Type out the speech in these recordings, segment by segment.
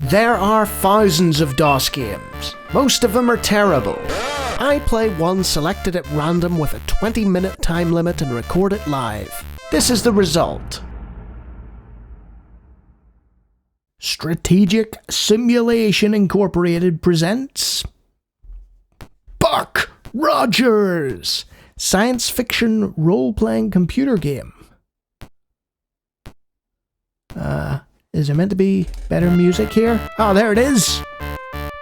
There are thousands of DOS games. Most of them are terrible. I play one selected at random with a 20-minute time limit and record it live. This is the result. Strategic Simulation Incorporated presents Buck Rogers, science fiction role-playing computer game. Is there meant to be better music here? Oh, there it is!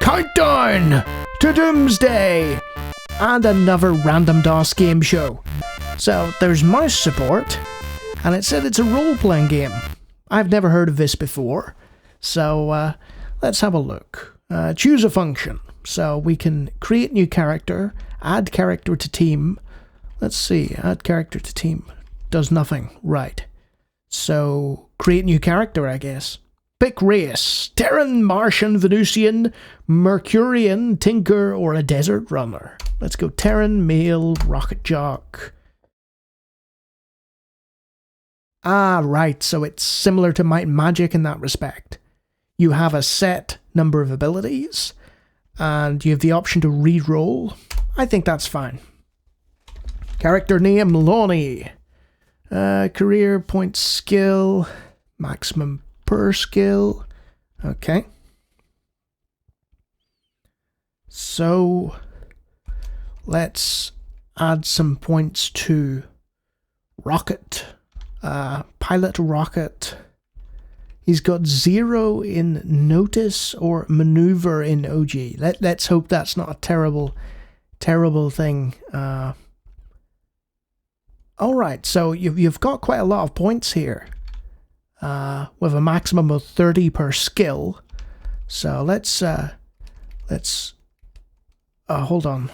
Countdown to Doomsday! And another random DOS game show. So, there's mouse support, and it said it's a role-playing game. I've never heard of this before, so let's have a look. Choose a function. So we can create new character, add character to team. Let's see, add character to team. Does nothing, right. So, create new character, I guess. Pick race. Terran, Martian, Venusian, Mercurian, Tinker, or a desert runner. Let's go Terran, male, rocket jock. Ah, right, so it's similar to Might and Magic in that respect. You have a set number of abilities, and you have the option to re-roll. I think that's fine. Character name, Lonnie. Career point skill, maximum per skill. Okay. So, let's add some points to Rocket. Pilot Rocket. He's got 0 in Notice or Maneuver in OG. Let's hope that's not a terrible thing. Alright, so you've got quite a lot of points here. With a maximum of 30 per skill. So let's hold on.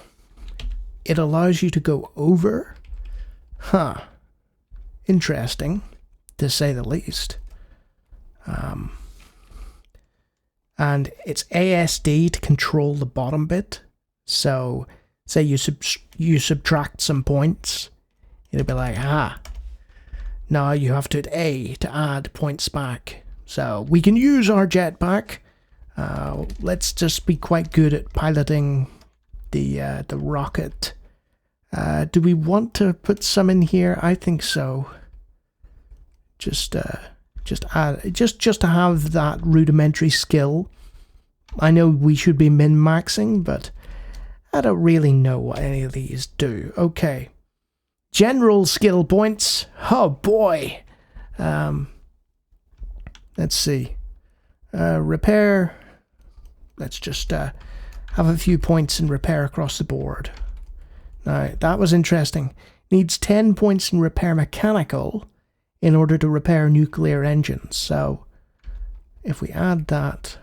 It allows you to go over. Huh. Interesting, to say the least. And it's ASD to control the bottom bit. So, say you subtract some points, it'll be like, now you have to hit A to add points back. So, we can use our jetpack. Let's just be quite good at piloting the rocket. Do we want to put some in here? I think so. Just add, just to have that rudimentary skill. I know we should be min-maxing, but I don't really know what any of these do. Okay. General skill points. Oh boy. Let's see. Repair. Let's just have a few points in repair across the board. Now, that was interesting. Needs 10 points in repair mechanical in order to repair nuclear engines. So, if we add that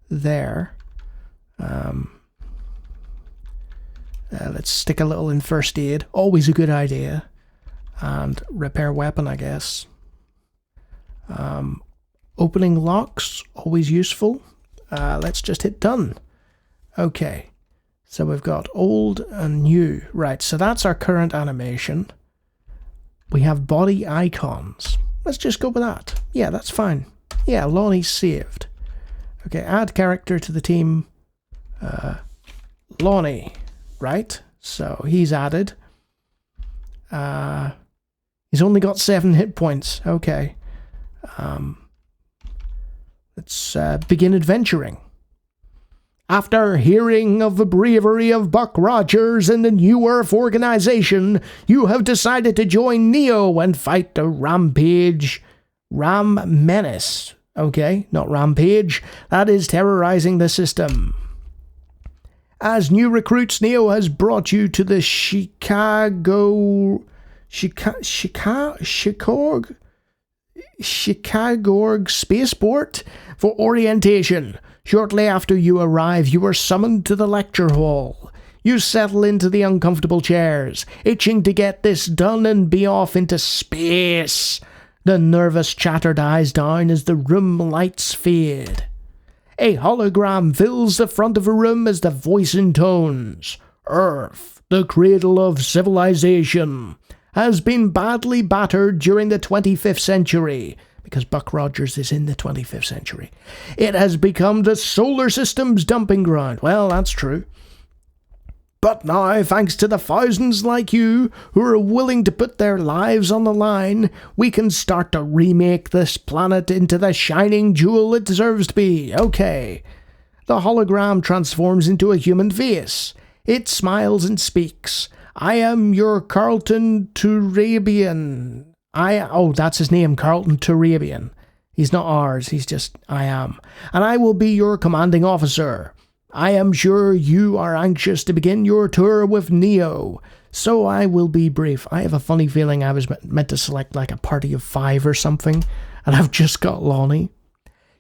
there, let's stick a little in first aid. Always a good idea. And repair weapon, I guess. Opening locks, always useful. Let's just hit done. Okay. So we've got old and new. Right, so that's our current animation. We have body icons. Let's just go with that. Yeah, that's fine. Yeah, Lonnie's saved. Okay, add character to the team. Lonnie, right? So he's added. He's only got 7 hit points. Okay. Let's begin adventuring. After hearing of the bravery of Buck Rogers and the New Earth organization, you have decided to join Neo and fight the Ram Menace. Okay, not Rampage. That is terrorizing the system. As new recruits, Neo has brought you to the Chicago spaceport for orientation. Shortly after you arrive, you are summoned to the lecture hall. You settle into the uncomfortable chairs, itching to get this done and be off into space. The nervous chatter dies down as the room lights fade. A hologram fills the front of a room as the voice intones. Earth, the cradle of civilization, has been badly battered during the 25th century. because Buck Rogers is in the 25th century. It has become the solar system's dumping ground. Well, that's true. But now, thanks to the thousands like you who are willing to put their lives on the line, we can start to remake this planet into the shining jewel it deserves to be. Okay. The hologram transforms into a human face. It smiles and speaks. I am your Carlton Turabian. Oh, that's his name, Carlton Turabian. He's not ours, he's just, I am. And I will be your commanding officer. I am sure you are anxious to begin your tour with Neo, so I will be brief. I have a funny feeling I was meant to select like a party of 5 or something, and I've just got Lonnie.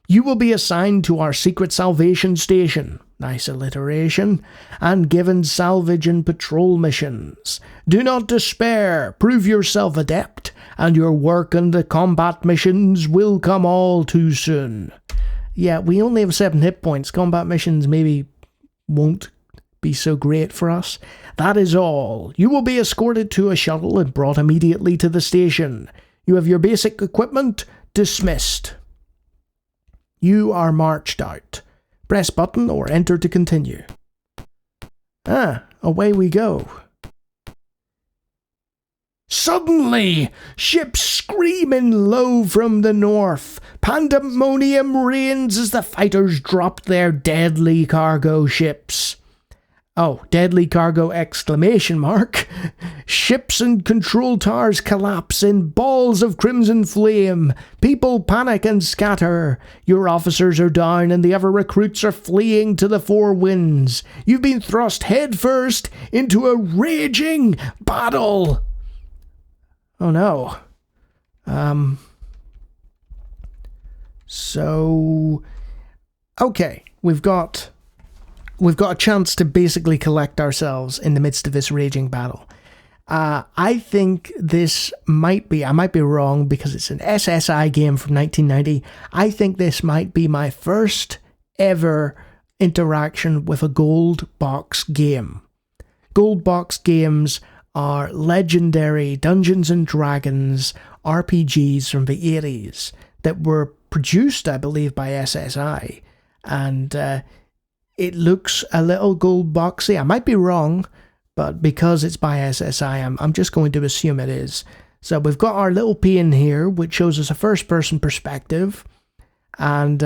You will be assigned to our secret salvation station, nice alliteration, and given salvage and patrol missions. Do not despair, prove yourself adept, and your work on the combat missions will come all too soon. Yeah, we only have 7 hit points. Combat missions maybe won't be so great for us. That is all. You will be escorted to a shuttle and brought immediately to the station. You have your basic equipment. Dismissed. You are marched out. Press button or enter to continue. Away we go. Suddenly, ships screaming low from the north. Pandemonium reigns as the fighters drop their deadly cargo ships. Oh, deadly cargo exclamation mark. Ships and control towers collapse in balls of crimson flame. People panic and scatter. Your officers are down and the other recruits are fleeing to the 4 winds. You've been thrust headfirst into a raging battle. Oh no. Okay, we've got a chance to basically collect ourselves in the midst of this raging battle. I think this might be, I might be wrong because it's an SSI game from 1990. I think this might be my first ever interaction with a gold box game. Gold box games are legendary Dungeons and Dragons RPGs from the 80s that were produced, I believe, by SSI. And it looks a little gold boxy. I might be wrong, but because it's by SSI, I'm just going to assume it is. So we've got our little pane here, which shows us a first-person perspective. And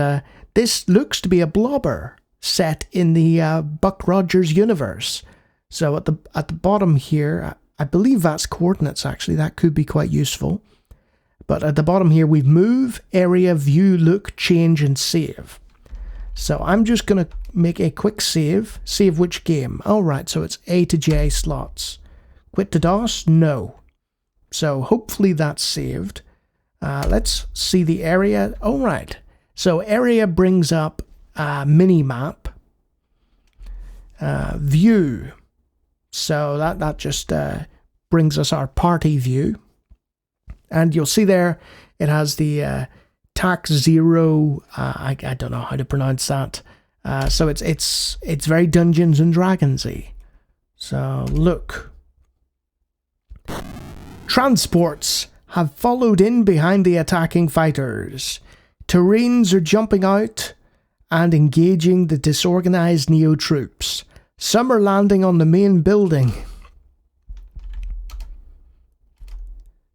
this looks to be a blobber set in the Buck Rogers universe. So at the bottom here, I believe that's coordinates, actually. That could be quite useful. But at the bottom here, we've move, area, view, look, change, and save. So I'm just going to make a quick save. Save which game? All right, so it's A to J slots. Quit to DOS? No. So hopefully that's saved. Let's see the area. All right. So area brings up mini-map. View. So that just brings us our party view. And you'll see there it has the tax 0. I don't know how to pronounce that. So it's very Dungeons and Dragons-y. So look. Transports have followed in behind the attacking fighters. Terrains are jumping out and engaging the disorganized Neo troops. Some are landing on the main building.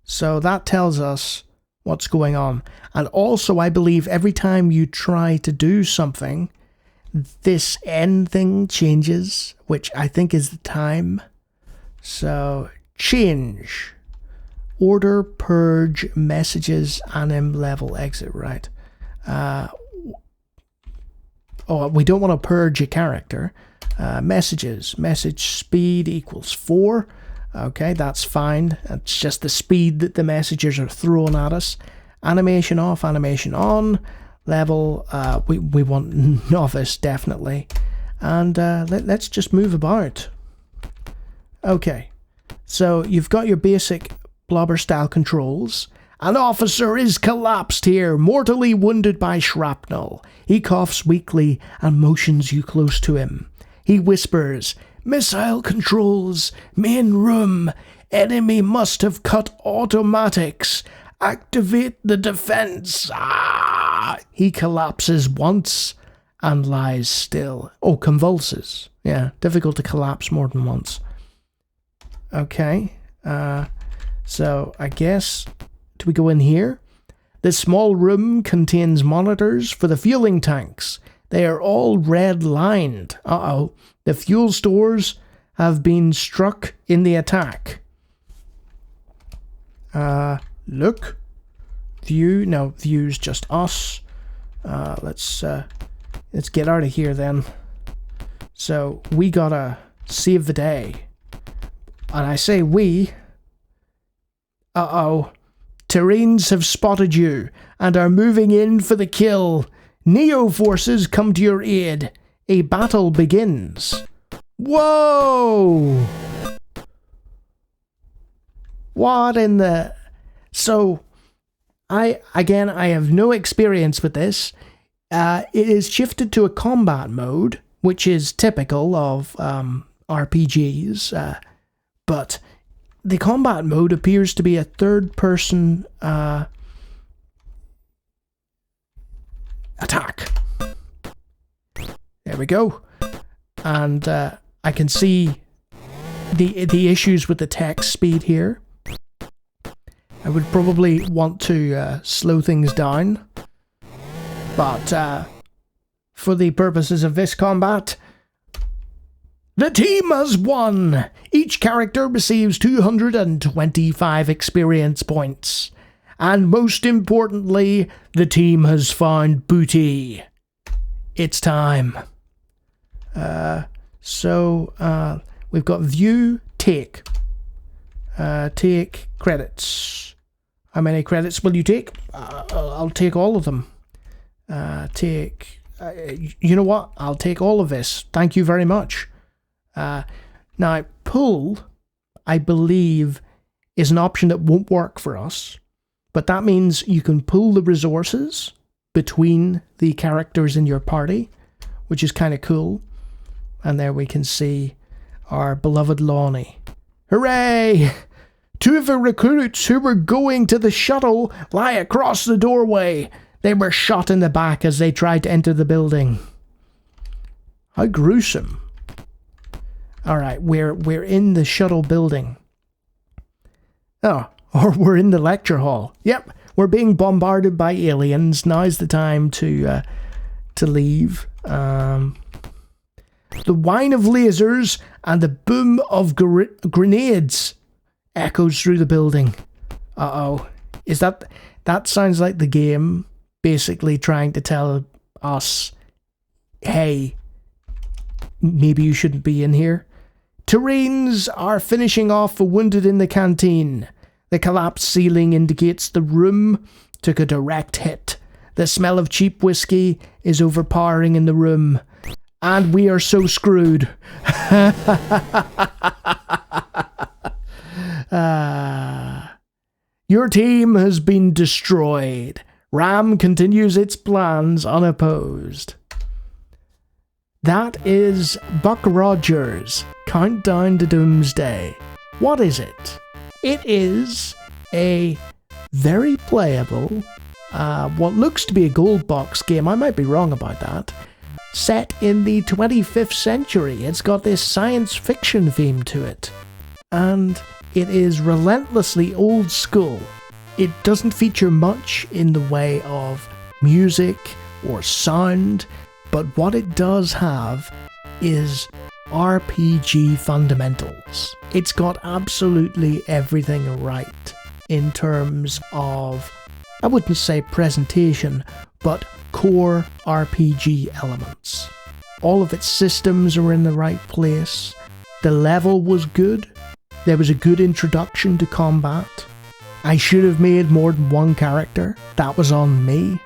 So that tells us what's going on. And also, I believe every time you try to do something, this end thing changes, which I think is the time. So, change. Order, purge, messages, anim, level, exit, right. We don't want to purge a character. Messages. Message speed equals 4. Okay, that's fine. It's just the speed that the messages are throwing at us. Animation off, animation on. Level, we want novice, definitely. And let's just move about. Okay, so you've got your basic blobber style controls. An officer is collapsed here, mortally wounded by shrapnel. He coughs weakly and motions you close to him. He whispers, "Missile controls, main room. Enemy must have cut automatics. Activate the defense. Ah! He collapses once and lies still. Oh, convulses. Yeah, difficult to collapse more than once. Okay. So I guess, do we go in here? This small room contains monitors for the fueling tanks. They are all red-lined. Uh-oh. The fuel stores have been struck in the attack. Look. View. No, view's just us. Let's get out of here then. So, we gotta save the day. And I say we. Uh-oh. Terrains have spotted you and are moving in for the kill. Neo forces come to your aid. A battle begins. Whoa! What in the... So, I have no experience with this. It is shifted to a combat mode, which is typical of RPGs, but the combat mode appears to be a third-person attack. There we go. And I can see the issues with the text speed here. I would probably want to slow things down. But for the purposes of this combat, the team has won! Each character receives 225 experience points. And most importantly, the team has found booty. It's time. So we've got view, take. Take credits. How many credits will you take? I'll take all of them. You know what? I'll take all of this. Thank you very much. Now, pull, I believe, is an option that won't work for us. But that means you can pull the resources between the characters in your party, which is kind of cool. And there we can see our beloved Lonnie. Hooray! 2 of the recruits who were going to the shuttle lie across the doorway. They were shot in the back as they tried to enter the building. How gruesome. Alright, we're in the shuttle building. Oh, or we're in the lecture hall. Yep, we're being bombarded by aliens. Now's the time to leave. The whine of lasers and the boom of grenades echoes through the building. Uh-oh. Is that sounds like the game basically trying to tell us, hey, maybe you shouldn't be in here. Terrains are finishing off the wounded in the canteen. The collapsed ceiling indicates the room took a direct hit. The smell of cheap whiskey is overpowering in the room. And we are so screwed. Your team has been destroyed. RAM continues its plans unopposed. That is Buck Rogers' Countdown to Doomsday. What is it? It is a very playable, what looks to be a gold box game. I might be wrong about that. Set in the 25th century. It's got this science fiction theme to it. And it is relentlessly old school. It doesn't feature much in the way of music or sound, but what it does have is RPG fundamentals. It's got absolutely everything right in terms of, I wouldn't say presentation, but core RPG elements. All of its systems are in the right place. The level was good. There was a good introduction to combat. I should have made more than one character. That was on me.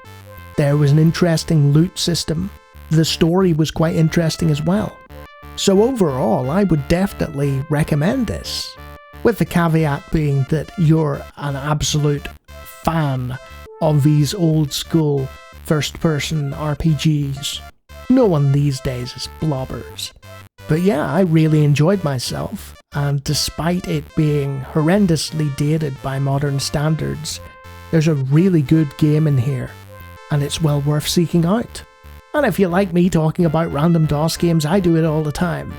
There was an interesting loot system. The story was quite interesting as well. So overall, I would definitely recommend this. With the caveat being that you're an absolute fan of these old school first-person RPGs. No one these days is blobbers. But yeah, I really enjoyed myself, and despite it being horrendously dated by modern standards, There's a really good game in here, and it's well worth seeking out. And if you like me talking about random DOS games, I do it all the time.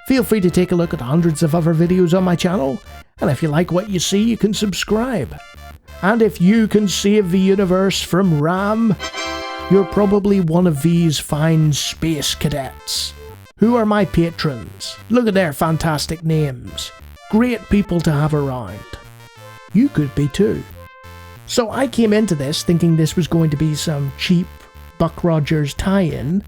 Feel free to take a look at hundreds of other videos on my channel, and if you like what you see, you can subscribe. And if you can save the universe from RAM, you're probably one of these fine space cadets. Who are my patrons? Look at their fantastic names. Great people to have around. You could be too. So I came into this thinking this was going to be some cheap Buck Rogers tie-in,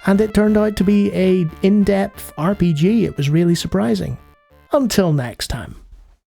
and it turned out to be a in-depth RPG. It was really surprising. Until next time.